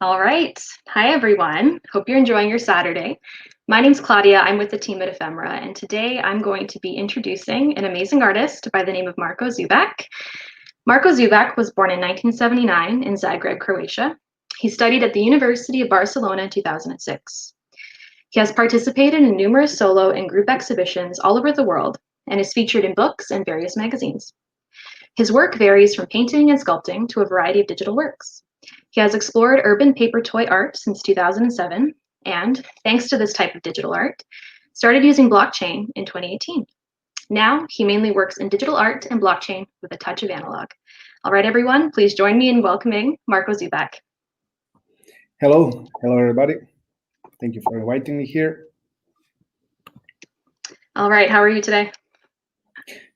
All right. Hi, everyone. Hope you're enjoying your Saturday. My name's Claudia. I'm with the team at Ephemera, and today I'm going to be introducing an amazing artist by the name of Marko Zubak. Marko Zubak was born in 1979 in Zagreb, Croatia. He studied at the University of Barcelona in 2006. He has participated in numerous solo and group exhibitions all over the world and is featured in books and various magazines. His work varies from painting and sculpting to a variety of digital works. He has explored urban paper toy art since 2007, and thanks to this type of digital art, started using blockchain in 2018. Now, he mainly works in digital art and blockchain with a touch of analog. All right, everyone, please join me in welcoming Marko Zubak. Hello everybody. Thank you for inviting me here. All right, how are you today?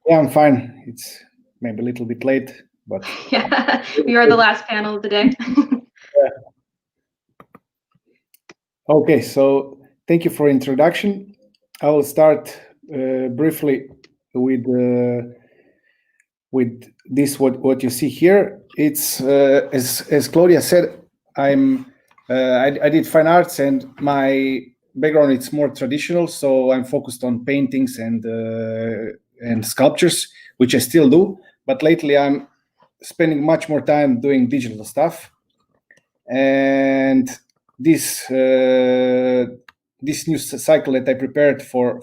Yeah, I'm fine. It's maybe a little bit late, but yeah, you are the last panel of the day. yeah. Okay, so thank you for introduction. I will start briefly with this what you see here. It's as Claudia said, I did fine arts, and my background it's more traditional, so I'm focused on paintings and sculptures, which I still do. But lately, I'm spending much more time doing digital stuff, and this new cycle that I prepared for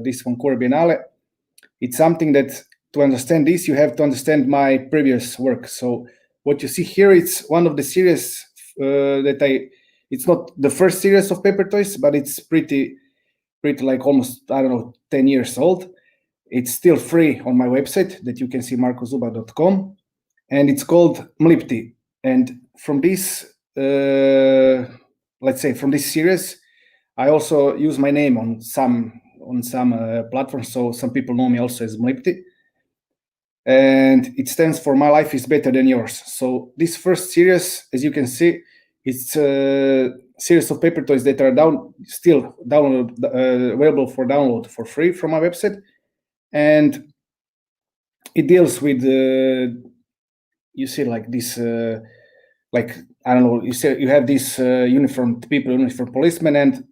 this Concours Biennale, it's something that to understand this, you have to understand my previous work. So what you see here, it's one of the series it's not the first series of paper toys, but it's pretty like almost, I don't know, 10 years old. It's still free on my website that you can see, markozubak.com, and it's called Mlipti. And from this, let's say from this series, I also use my name on some platforms, so some people know me also as Mlipti. And it stands for My Life is Better Than Yours. So this first series, as you can see, it's a series of paper toys that are available for download for free from my website. And it deals with, you see, like this, like, I don't know, you have these uniformed policemen, and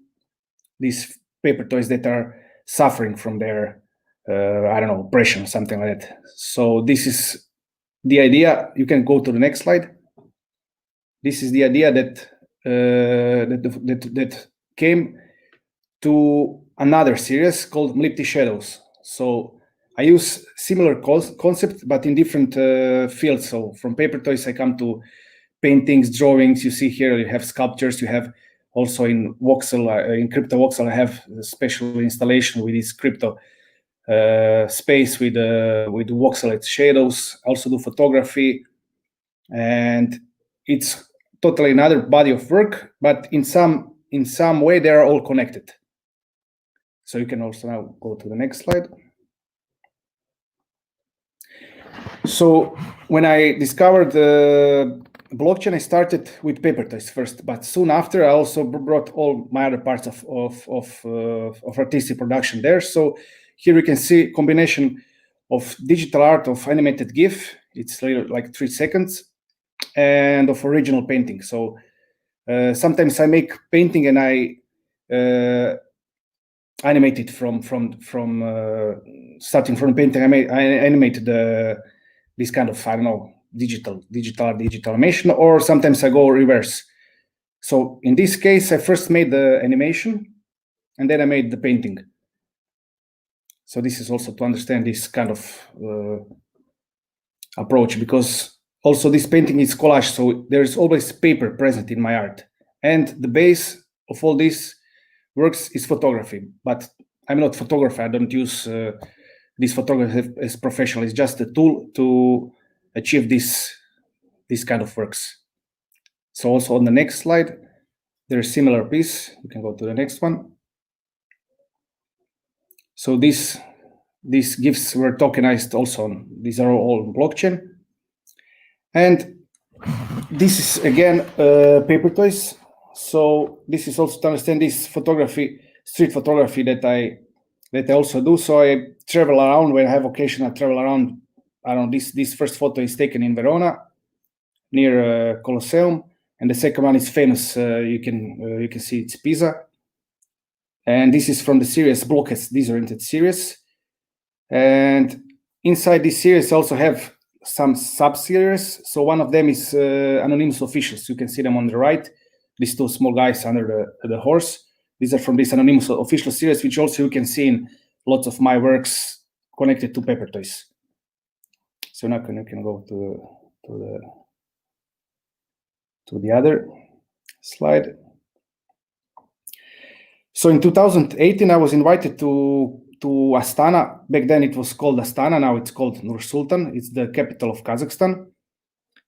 these paper toys that are suffering from their, I don't know, oppression, something like that. So this is the idea. You can go to the next slide. This is the idea that that came to another series called Mlipti Shadows. So I use similar concept, but in different fields. So from paper toys, I come to paintings, drawings. You see here, you have sculptures. You have also in voxel, in crypto voxel, I have a special installation with this crypto space with voxelate shadows. I also do photography, and it's totally another body of work, but in some way they are all connected. So you can also now go to the next slide. So when I discovered blockchain, I started with paper toys first, but soon after I also brought all my other parts of artistic production there. So here you can see combination of digital art, of animated GIF. It's like 3 seconds, and of original painting. So sometimes I make painting and I animate it from starting from painting. I animated this kind of, I don't know, digital animation, or sometimes I go reverse. So in this case, I first made the animation and then I made the painting. So this is also to understand this kind of approach, because also this painting is collage, so there's always paper present in my art. And the base of all these works is photography, but I'm not a photographer. I don't use this photography as professional. It's just a tool to achieve this kind of works. So also on the next slide, there's a similar piece. You can go to the next one. So these GIFs were tokenized also. These are all on blockchain. And this is again paper toys. So this is also to understand this photography, street photography that I also do. So I travel around when I have occasion. I travel around. I don't know, this first photo is taken in Verona, near Colosseum, and the second one is famous. You can see it's Pisa, and this is from the series Blockheads Disoriented series. And inside this series also have some sub-series. So one of them is Anonymous Officials. You can see them on the right. These two small guys under the horse. These are from this Anonymous Official series, which also you can see in lots of my works connected to paper toys. So now you can go to the other slide. So in 2018, I was invited to Astana. Back then it was called Astana. Now it's called Nur Sultan. It's the capital of Kazakhstan.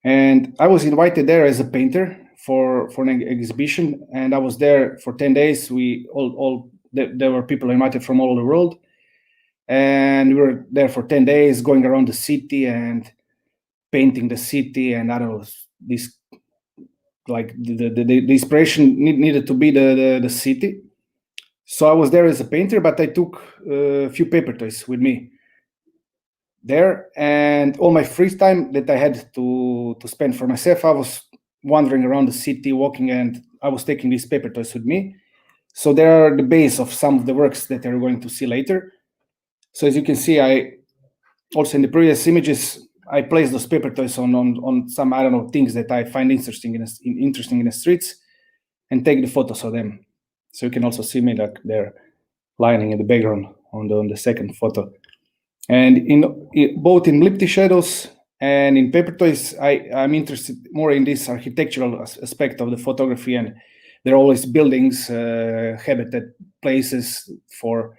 And I was invited there as a painter for an exhibition. And I was there for 10 days. There were people invited from all over the world. And we were there for 10 days going around the city and painting the city. And I don't know, this, like the inspiration needed to be the city. So I was there as a painter, but I took a few paper toys with me there, and all my free time that I had to spend for myself, I was wandering around the city, walking, and I was taking these paper toys with me. So they are the base of some of the works that you're going to see later. So as you can see, I also in the previous images, I placed those paper toys on some, I don't know, things that I find interesting in the streets, and take the photos of them. So you can also see me like there lining in the background on the second photo. And both in Lipty Shadows and in paper toys, I'm interested more in this architectural aspect of the photography, and there are always buildings, habitat places for,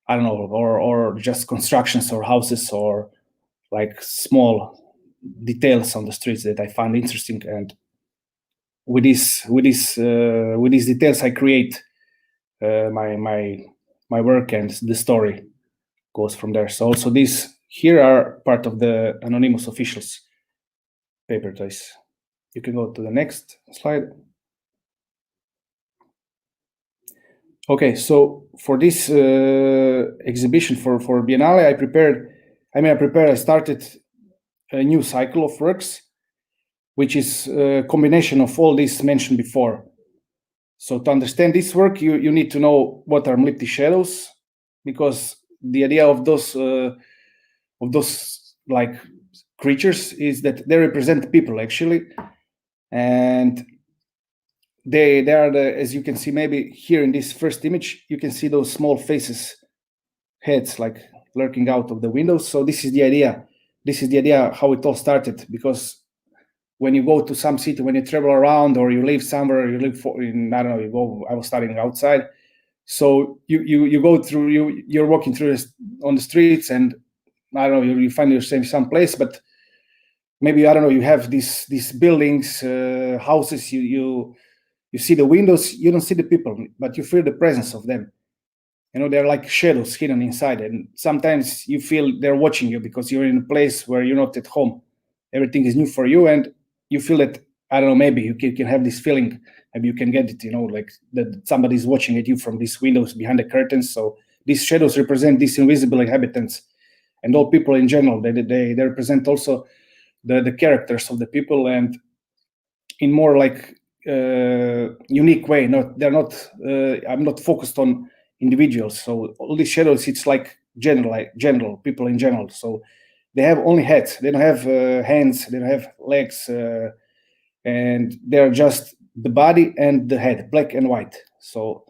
I don't know, or just constructions or houses or like small details on the streets that I find interesting. And with these details, I create my work, and the story goes from there. So also these here are part of the Anonymous Officials paper toys. You can go to the next slide. Okay, so for this exhibition for Biennale, I started a new cycle of works, which is a combination of all this mentioned before. So to understand this work, you need to know what are Mlipty shadows, because the idea of those like creatures is that they represent people actually, and they are as you can see maybe here in this first image, you can see those small faces, heads like lurking out of the windows. So this is the idea. This is the idea how it all started, because when you go to some city, when you travel around or you live somewhere, I was studying outside. So you go through, you're walking through on the streets, and I don't know, you find yourself someplace, but maybe, I don't know, you have these buildings, houses, you see the windows, you don't see the people, but you feel the presence of them. They're like shadows hidden inside, and sometimes you feel they're watching you because you're in a place where you're not at home. Everything is new for you, and you feel that, I don't know, maybe you can have this feeling, maybe you can get it, like that somebody's watching at you from these windows behind the curtains. So these shadows represent these invisible inhabitants, and all people in general. They represent also the characters of the people, and in more like unique way. I'm not focused on individuals. So all these shadows, it's like general people in general. So they have only heads. They don't have hands. They don't have legs, and they're just the body and the head, black and white. So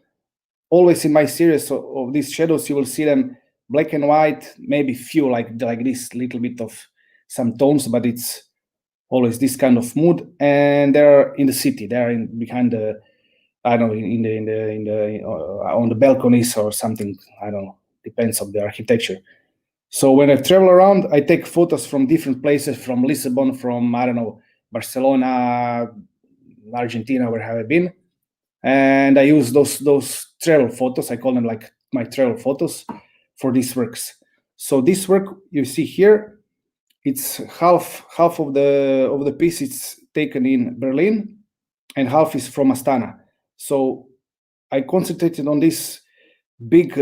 always in my series of these shadows, you will see them black and white, maybe few like this little bit of some tones, but it's always this kind of mood. And they're in the city. They're behind the, I don't know, on the balconies or something. I don't know. Depends on the architecture. So when I travel around, I take photos from different places, from Lisbon, from, I don't know, Barcelona, Argentina, where have I been, and I use those travel photos. I call them like my travel photos for these works. So this work you see here, it's half of the piece. It's taken in Berlin, and half is from Astana. So I concentrated on these big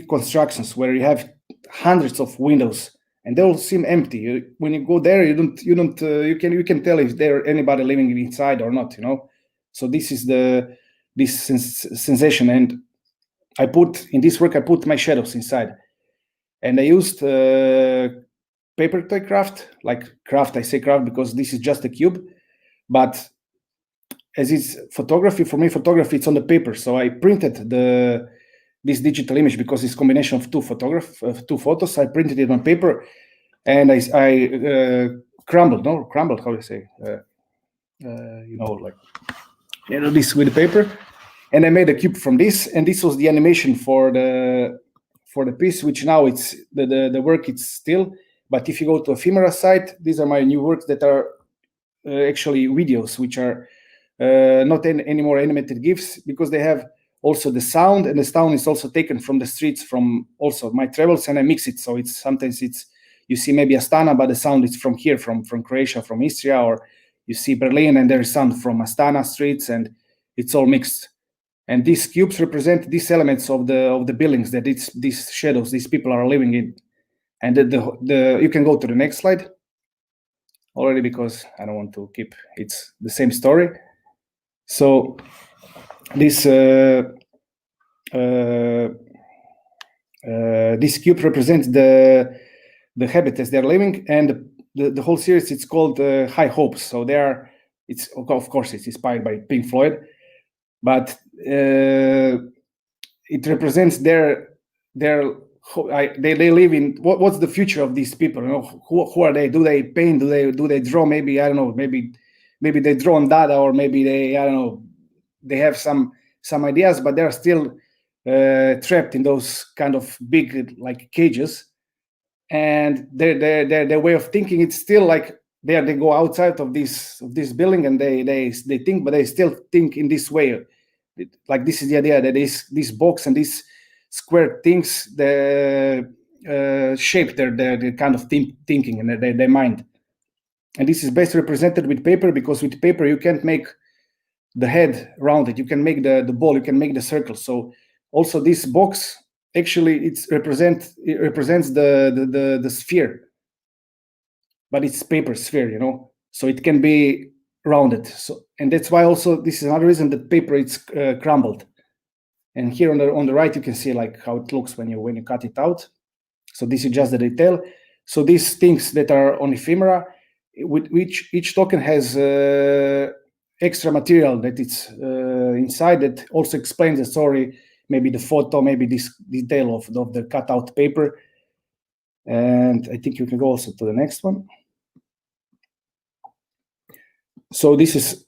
constructions where you have hundreds of windows and they all seem empty. When you go there, you can tell if there anybody living inside or not. So this is this sensation, and I put my shadows inside, and I used paper toy craft. Like craft, I say craft because this is just a cube, but as it's photography, for me, photography, it's on the paper. So I printed this digital image because it's a combination of two photos. I printed it on paper, and I crumbled. How do you say? This with the paper, and I made a cube from this, and this was the animation for the piece, which now it's the work it's still. But if you go to ephemera site, these are my new works that are actually videos, which are not any more animated GIFs, because they have also the sound, and the sound is also taken from the streets, from also my travels, and I mix it. So sometimes you see maybe Astana, but the sound is from here, from Croatia, from Istria, or you see Berlin, and there is sound from Astana streets, and it's all mixed. And these cubes represent these elements of the buildings that these shadows, these people are living in. And you can go to the next slide already, because I don't want to keep it's the same story. So this cube represents the habitats they're living, and the whole series, it's called High Hopes. So it's of course it's inspired by Pink Floyd, but it represents they live in what's the future of these people. Who are they? Do they paint? Do they draw? Maybe, I don't know, maybe they draw on data, or maybe they, I don't know, they have some ideas, but they're still trapped in those kind of big like cages, and their way of thinking, it's still like they go outside of this building, and they think, but they still think in this way. Like, this is the idea that this box and these square things, shape their kind of thinking and their mind. And this is best represented with paper, because with paper you can't make the head rounded, you can make the ball, you can make the circle. So also this box, actually it represents the sphere, but it's paper sphere, so it can be rounded. So, and that's why also this is another reason that paper it's crumbled. And here on the right you can see like how it looks when you cut it out. So this is just the detail. So these things that are on ephemera, with which each token has extra material that it's inside, that also explains the story, maybe the photo, maybe this detail of the cutout paper. And I think you can go also to the next one. So this is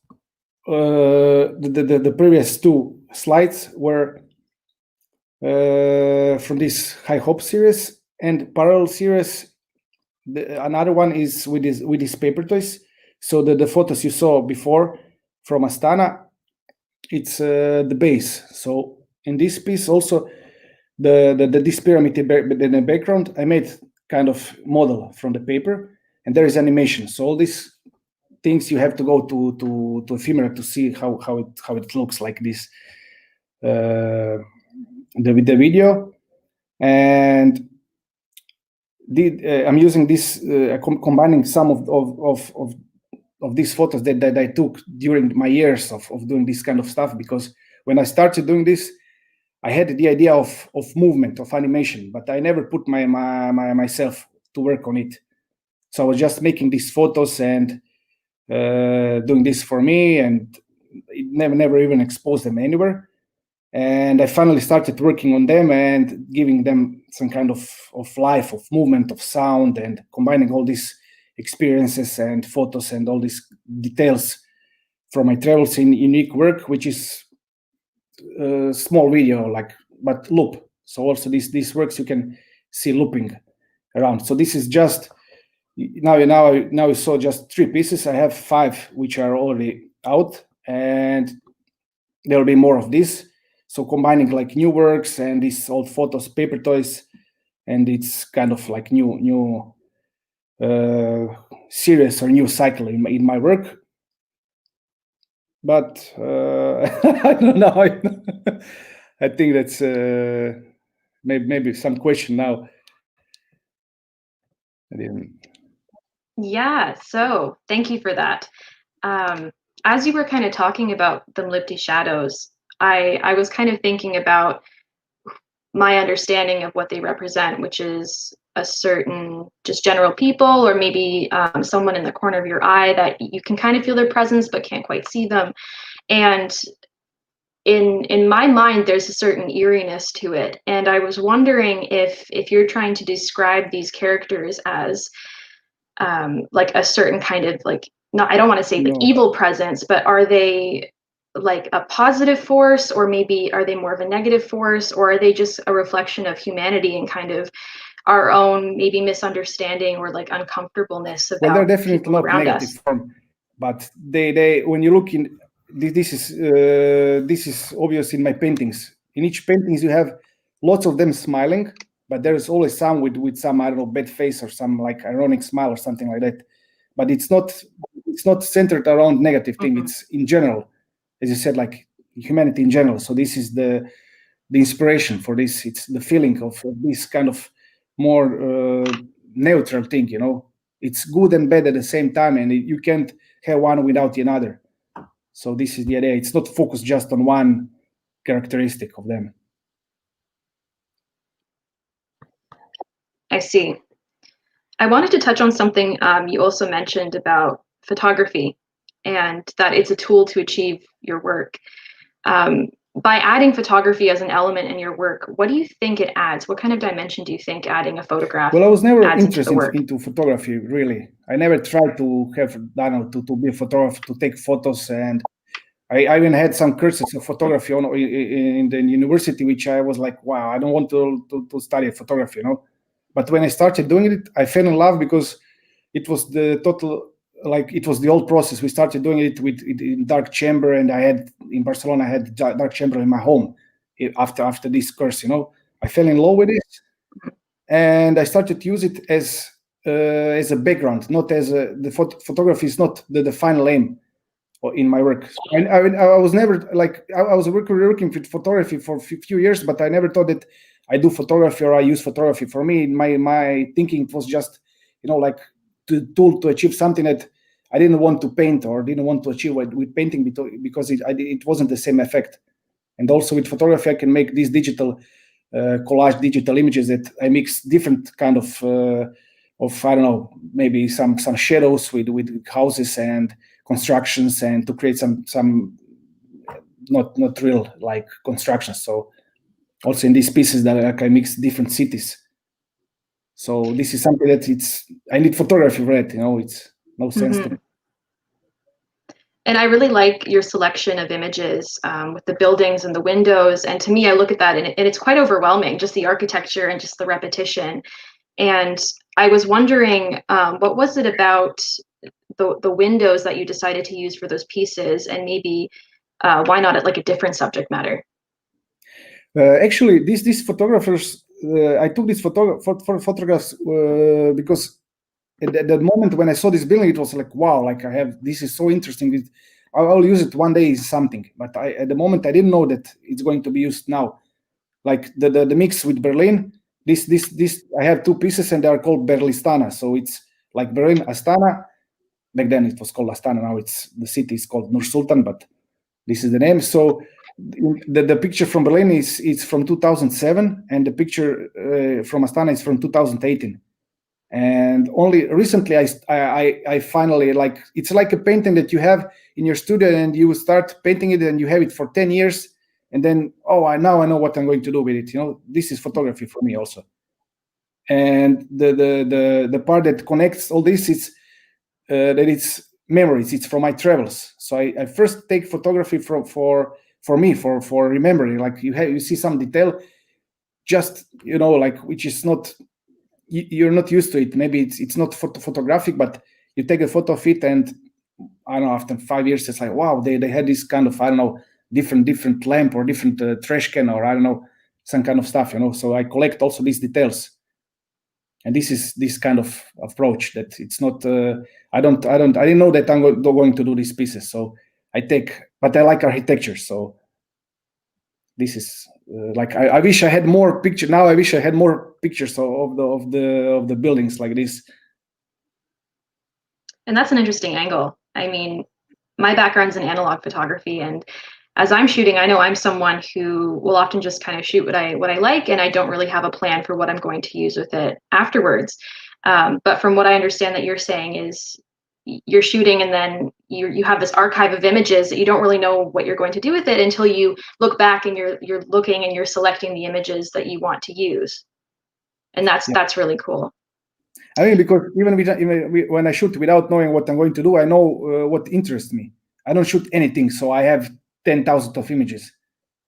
the previous two slides were from this High Hope series, and parallel series. Another one is with these paper toys. So the photos you saw before from Astana, it's the base. So in this piece also, this pyramid in the background, I made kind of model from the paper, and there is animation. So all these things you have to go to ephemera to see how it looks like this, the video. And I'm using this, combining some of these photos that I took during my years of doing this kind of stuff, because when I started doing this, I had the idea of movement, of animation, but I never put myself to work on it. So I was just making these photos and doing this for me, and it never even exposed them anywhere. And I finally started working on them and giving them some kind of life, of movement, of sound, and combining all these experiences and photos and all these details from my travels in unique work, which is a small video, but loop. So also these works you can see looping around. So this is just now you saw just 3 pieces. I have 5 which are already out, and there will be more of this. So combining like new works and these old photos, paper toys, and it's kind of like new series or new cycle in my work. But I don't know. I think that's maybe some question now. Yeah, so thank you for that. As you were kind of talking about the Mlipti shadows, I was kind of thinking about my understanding of what they represent, which is a certain just general people, or maybe someone in the corner of your eye that you can kind of feel their presence but can't quite see them. And in my mind, there's a certain eeriness to it. And I was wondering if you're trying to describe these characters as like a certain kind of like, not, I don't want to say like evil presence, but are they like a positive force, or maybe are they more of a negative force, or are they just a reflection of humanity and kind of our own maybe misunderstanding or like uncomfortableness about they're definitely people not around negative us? form, but they when you look in this is obvious in my paintings. In each paintings you have lots of them smiling, but there is always some with some, I don't know, bad face or some like ironic smile or something like that. But it's not centered around negative thing. It's in general, as you said, like humanity in general. So this is the inspiration for this. It's the feeling of this kind of more neutral thing. It's good and bad at the same time, and you can't have one without the other. So this is the idea. It's not focused just on one characteristic of them. I see. I wanted to touch on something you also mentioned about photography, and that it's a tool to achieve your work. By adding photography as an element in your work, what do you think it adds? What kind of dimension do you think adding a photograph Well, I was never adds into the interested work? into photography, really. I never tried to have, I don't know, to be a photographer, to take photos, and I even had some courses of photography in the university, which I was like, wow, I don't want to study photography, But when I started doing it, I fell in love because it was the total, like it was the old process. We started doing it in dark chamber, and in Barcelona, I had dark chamber in my home after this course, I fell in love with it, and I started to use it as a background, not as the photography is not the final aim in my work. I was never like I was working with photography for a few years, but I never thought that I do photography or I use photography. For me, my thinking was just like tool to achieve something that I didn't want to paint or didn't want to achieve with painting because it wasn't the same effect. And also with photography, I can make these digital collage, digital images that I mix different kind of I don't know, maybe some shadows with houses and constructions, and to create some not real like constructions. So also in these pieces that I mix different cities. So this is something that I need photography for it. It's no sense to. And I really like your selection of images with the buildings and the windows. And to me, I look at that and it's quite overwhelming, just the architecture and just the repetition. And I was wondering, what was it about the windows that you decided to use for those pieces, and maybe why not at like a different subject matter? Actually, these photographers, I took these photographs because at the moment when I saw this building, it was like, wow, like this is so interesting. I'll use it one day is something, but at the moment I didn't know that it's going to be used now. Like the mix with Berlin, this I have two pieces and they are called Berlistana. So it's like Berlin, Astana. Back then it was called Astana. Now the city is called Nur Sultan, but this is the name. So the picture from Berlin is from 2007, and the picture from Astana is from 2018. And only recently I finally, like, it's like a painting that you have in your studio and you start painting it and you have it for 10 years and then now I know what I'm going to do with it. This is photography for me also. And the part that connects all this is that it's memories. It's from my travels. So I first take photography for me for remembering. Like you see some detail, just like which is not, you're not used to it. Maybe it's not photographic, but you take a photo of it, and I don't know, after 5 years, it's like, wow, they had this kind of, I don't know, different lamp or different trash can, or I don't know, some kind of stuff. So I collect also these details, and this is this kind of approach that it's not. I didn't know that I'm going to do these pieces, so but I like architecture, so this is like I wish I had more picture. Now I wish I had more pictures of the buildings like this. And that's an interesting angle. I mean, my background's in analog photography, and as I'm shooting, I know I'm someone who will often just kind of shoot what I like, and I don't really have a plan for what I'm going to use with it afterwards. But from what I understand that you're saying is you're shooting and then you have this archive of images that you don't really know what you're going to do with it until you look back and you're looking and you're selecting the images that you want to use. And that's really cool. I mean, because even when I shoot without knowing what I'm going to do, I know what interests me. I don't shoot anything, so I have 10,000 of images.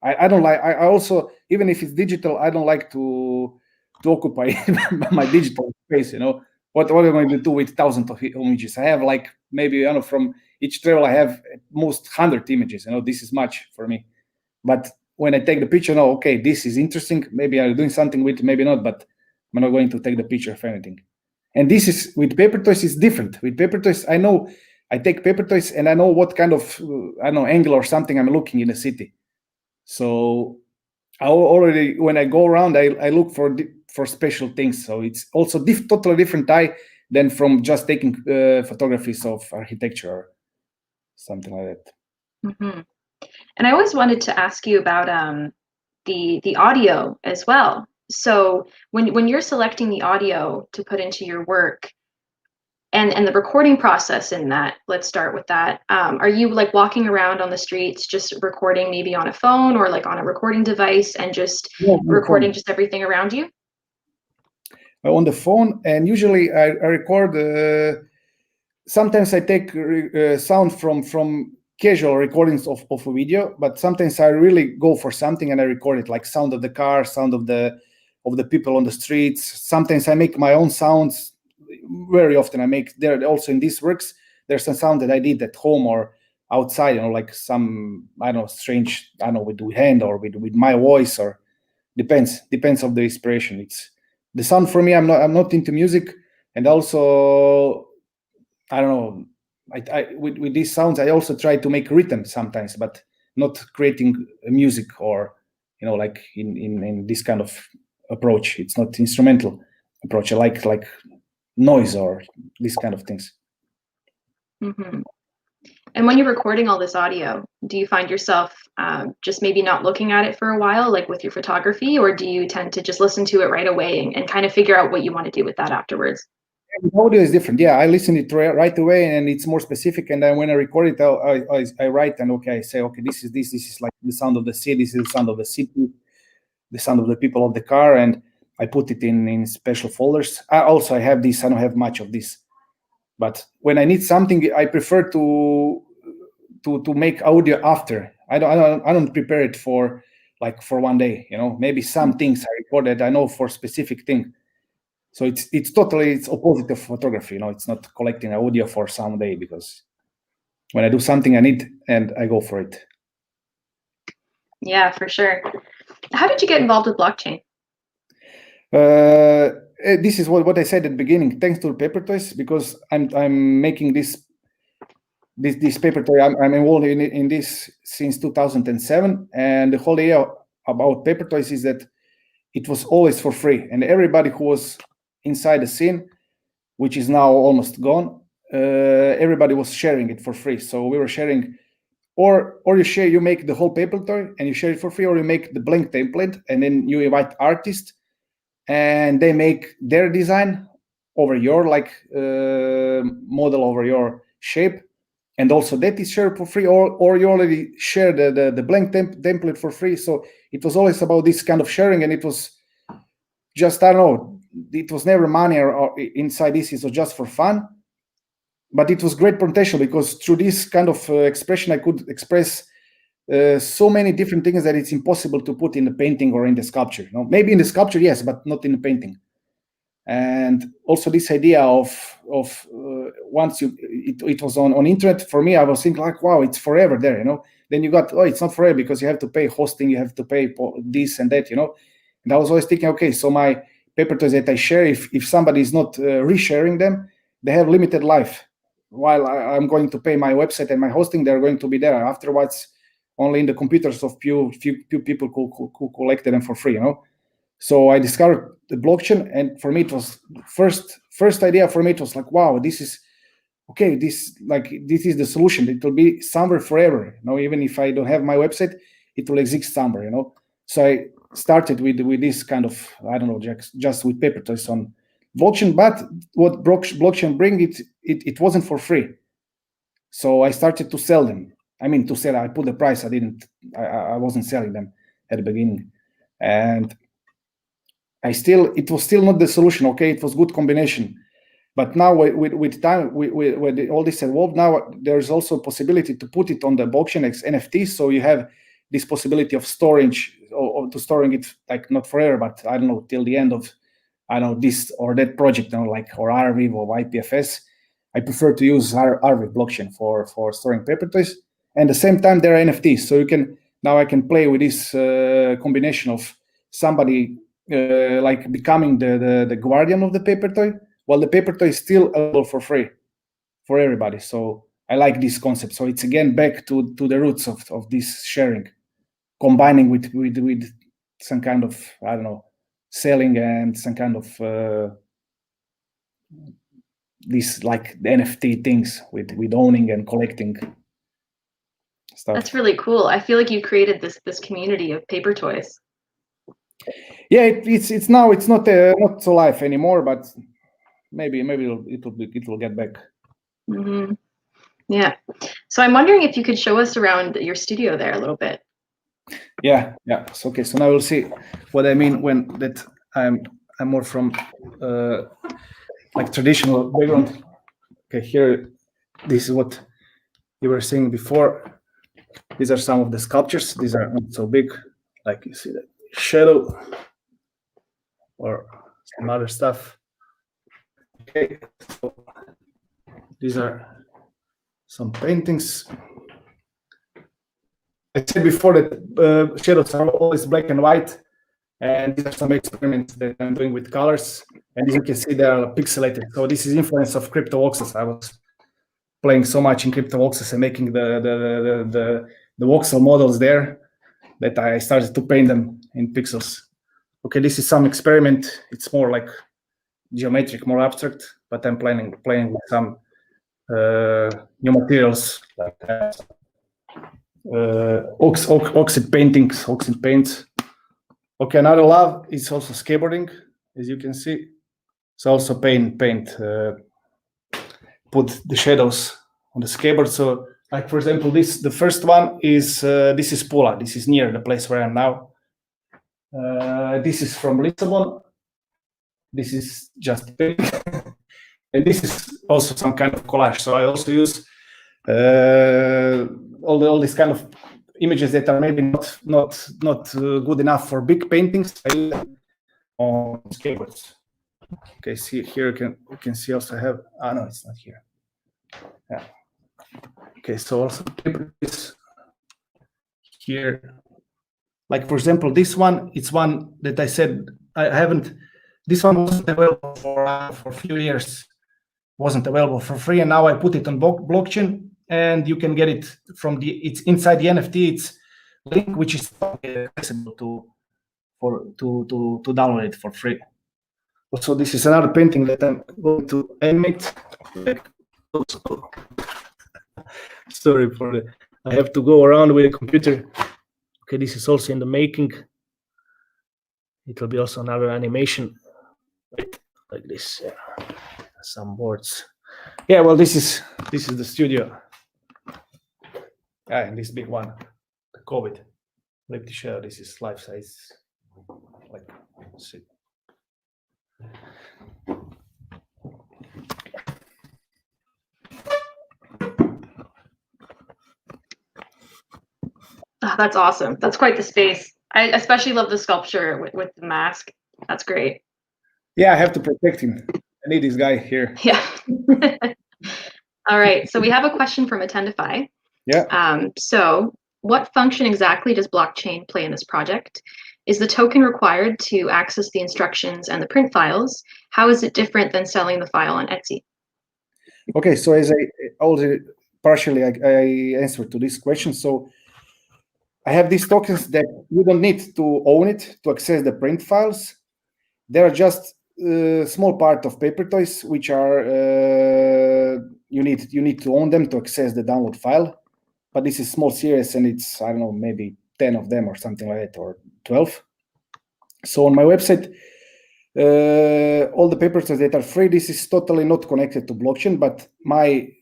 I don't like. I also, even if it's digital, I don't like to occupy my digital space. You know what am I going to do with thousands of images? I have like maybe from each travel I have at most 100 images. You know, this is much for me. But when I take the picture, no, okay, this is interesting. Maybe I'm doing something with it, maybe not, but I'm not going to take the picture of anything. And this is with paper toys is different. With paper toys, I know I take paper toys and I know what kind of angle or something I'm looking in the city. So I already when I go around, I look for special things. So it's also totally different eye than from just taking photographies of architecture or something like that. Mm-hmm. And I always wanted to ask you about the audio as well. So when you're selecting the audio to put into your work and the recording process in that, let's start with that. Are you like walking around on the streets just recording maybe on a phone or like on a recording device and just recording just everything around you? On the phone, and usually I record. Sometimes I take sound from casual recordings of a video, but sometimes I really go for something and I record it, like sound of the car, sound of the people on the streets. Sometimes I make my own sounds. Very often I make there also in these works. There's some sound that I did at home or outside, you know, like some I don't know strange, I don't know with hand or with my voice, or depends of the inspiration. It's the sound for me. I'm not into music, and also I don't know. I with these sounds, I also try to make rhythm sometimes, but not creating music or like in this kind of approach. It's not instrumental approach. I like noise or these kind of things. Mm-hmm. And when you're recording all this audio, do you find yourself just maybe not looking at it for a while, like with your photography, or do you tend to just listen to it right away and kind of figure out what you want to do with that afterwards? Audio is different. Yeah, I listen it right away, and it's more specific. And then when I record it, I write and I say, okay, this is like the sound of the city. This is the sound of the city, the sound of the people of the car, and I put it in special folders. I have this. I don't have much of this, but when I need something, I prefer to make audio after. I don't prepare it for one day. Maybe some things I recorded I know for specific thing. So it's totally opposite of photography. It's not collecting audio for some day, because when I do something I need and I go for it. Yeah, for sure. How did you get involved with blockchain? This is what I said at the beginning. Thanks to paper toys, because I'm making this paper toy. I'm involved in this since 2007, and the whole idea about paper toys is that it was always for free, and everybody who was inside the scene, which is now almost gone, everybody was sharing it for free. So we were sharing, or you make the whole paper toy and you share it for free, or you make the blank template and then you invite artists and they make their design over your model, over your shape, and also that is shared for free, or you already share the blank template for free. So it was always about this kind of sharing, and it was just, I don't know, it was never money or inside this. It was just for fun, but it was great potential, because through this kind of expression I could express so many different things that it's impossible to put in the painting or in the sculpture. Maybe in the sculpture, yes, but not in the painting. And also this idea of once it was on internet, for me, I was thinking like, wow, it's forever there. Then you got, it's not forever, because you have to pay hosting, you have to pay this and that. And I was always thinking, okay, so my paper toys that I share, if somebody is not resharing them, they have limited life. While I'm going to pay my website and my hosting, they're going to be there afterwards. only in the computers of few people who collected them for free, you know. So I discovered the blockchain, and for me it was first idea for me it was like, wow, this is okay, this is the solution. It will be somewhere forever, you know. Even if I don't have my website, it will exist somewhere, you know. So I started with this kind of, I don't know, just with paper toys on blockchain. But what blockchain bring it wasn't for free. So I started to sell them. I mean, to sell, I put the price. I wasn't selling them at the beginning, and it was still not the solution. Okay, it was good combination, but now with time, with all this evolved, now there's also possibility to put it on the blockchain as NFT. So you have this possibility of storage, or to storing it like not forever, but I don't know, till the end of, I don't know, this or that project, you know, like or Arviv or IPFS. I prefer to use Arviv blockchain for storing paper toys. And at the same time, there are NFTs. So I can play with this combination of somebody like becoming the guardian of the paper toy, while the paper toy is still available for free for everybody. So I like this concept. So it's again back to the roots of this sharing, combining with some kind of, I don't know, selling and some kind of these like the NFT things with owning and collecting stuff. That's really cool. I feel like you created this community of paper toys. Yeah, it's now it's not so live anymore, but maybe it will get back. Mm-hmm. Yeah. So I'm wondering if you could show us around your studio there a little bit. Yeah. So, okay. So now we'll see what I mean when that I'm more from like traditional background. Okay, here, this is what you were saying before. These are some of the sculptures. These are not so big, like you see the shadow or some other stuff. Okay, so these are some paintings. I said before that shadows are always black and white, and these are some experiments that I'm doing with colors. And as you can see, they are pixelated. So this is influence of CryptoVoxels. I was playing so much in CryptoVoxels and making the voxel models there that I started to paint them in pixels. Okay, this is some experiment. It's more like geometric, more abstract, but I'm playing with some new materials like oxide paintings, oxide paints. Okay, another love is also skateboarding, as you can see. So also paint, put the shadows on the skateboard. So, like for example, the first one is this is Pula. This is near the place where I am now. This is from Lisbon. This is just paint. And this is also some kind of collage. So I also use all these kind of images that are maybe not good enough for big paintings. I use them on skateboards. Okay, see here you can see also have. No, it's not here. Yeah. Okay, so also is here. Like for example, this one, it's one that I said I haven't. This one wasn't available for a few years. Wasn't available for free, and now I put it on blockchain, and you can get it from it's inside the NFT. It's link which is accessible to download it for free. Also, this is another painting that I'm going to animate. Sorry for the. I have to go around with a computer. Okay, this is also in the making. It will be also another animation, like this. Yeah. Some boards. Yeah, well, this is the studio. And this big one, the COVID. Let me show. This is life size. Like, let's see. Oh, that's awesome. That's quite the space. I especially love the sculpture with the mask. That's great. Yeah, I have to protect him. I need this guy here. Yeah. All right. So we have a question from Attendify. Yeah. So what function exactly does blockchain play in this project? Is the token required to access the instructions and the print files? How is it different than selling the file on Etsy? Okay, so as I already partially I answered to this question. So I have these tokens that you don't need to own it to access the print files. They are just a small part of paper toys, which are you need to own them to access the download file. But this is small series, and it's, I don't know, maybe 10 of them or something like that, or 12. So on my website, all the paper toys that are free, this is totally not connected to blockchain, but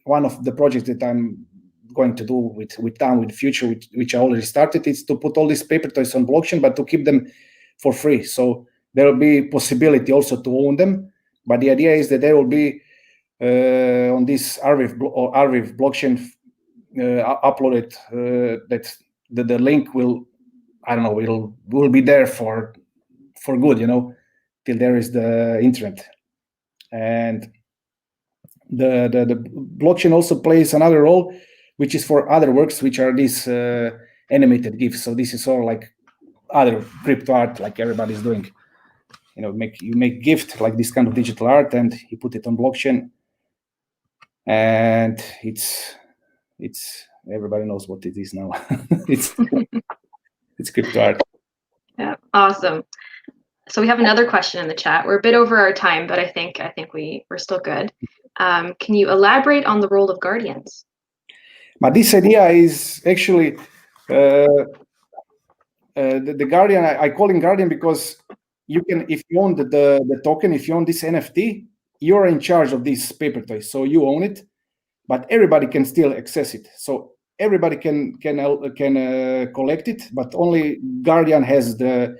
one of the projects that I'm going to do with Town with Future, which I already started, is to put all these paper toys on blockchain, but to keep them for free. So there will be possibility also to own them, but the idea is that they will be on this Arviv blockchain uploaded. That the link will, I don't know, will be there for good, till there is the internet. And the blockchain also plays another role, which is for other works, which are these animated GIFs. So this is all like other crypto art, like everybody's doing. You make gift like this kind of digital art, and you put it on blockchain, and it's everybody knows what it is now. it's crypto art. Yeah, awesome. So we have another question in the chat. We're a bit over our time, but I think we're still good. Can you elaborate on the role of guardians? But this idea is actually the guardian. I call him guardian because you can, if you own the token, if you own this NFT, you're in charge of this paper toy, so you own it, but everybody can still access it. So everybody can collect it, but only guardian has the,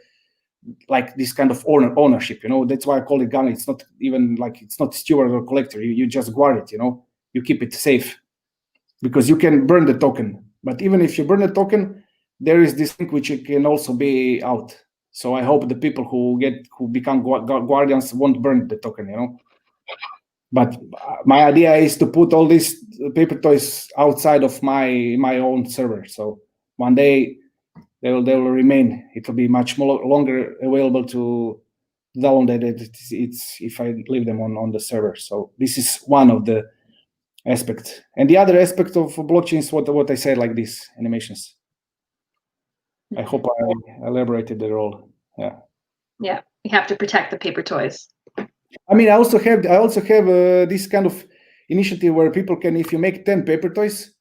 like, this kind of ownership. That's why I call it guardian. It's not even like, it's not steward or collector. You just guard it. You keep it safe, because you can burn the token. But even if you burn the token, there is this link which it can also be out. So I hope the people who become guardians won't burn the token. But my idea is to put all these paper toys outside of my own server. So one day they will remain. It will be much more longer available to download it. It's if I leave them on the server. So this is one of the aspects. And the other aspect of blockchain is what I said, like these animations. I hope I elaborated the role. Yeah. Yeah, you have to protect the paper toys. I mean, I also have this kind of initiative where people can, if you make 10 paper toys,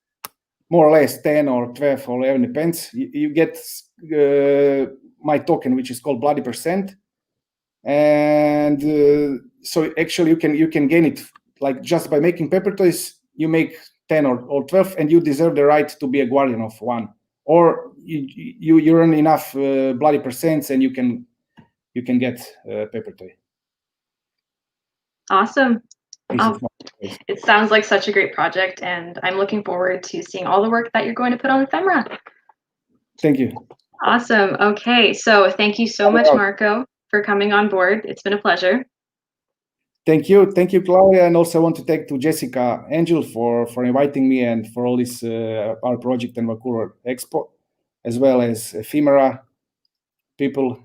more or less 10 or 12 or 11 depends, you get my token, which is called Bloody Percent. And so actually you can gain it, like, just by making paper toys. You make 10 or 12, and you deserve the right to be a guardian of one, or you earn enough Bloody Percents, and you can get a paper toy. Awesome. It sounds like such a great project, and I'm looking forward to seeing all the work that you're going to put on Ephemera. Thank you. Awesome. Okay, so thank you so much, Marko, for coming on board. It's been a pleasure. Thank you, Claudia, and also I want to thank to Jessica Angel for inviting me, and for all this our project and Vancouver Expo, as well as Ephemera people.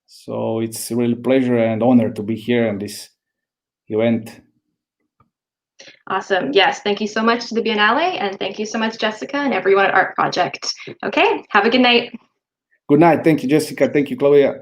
So it's a real pleasure and honor to be here in this event. Awesome. Yes, thank you so much to the Biennale, and thank you so much, Jessica, and everyone at Art Project. Okay, have a good night. Good night. Thank you, Jessica. Thank you, Claudia.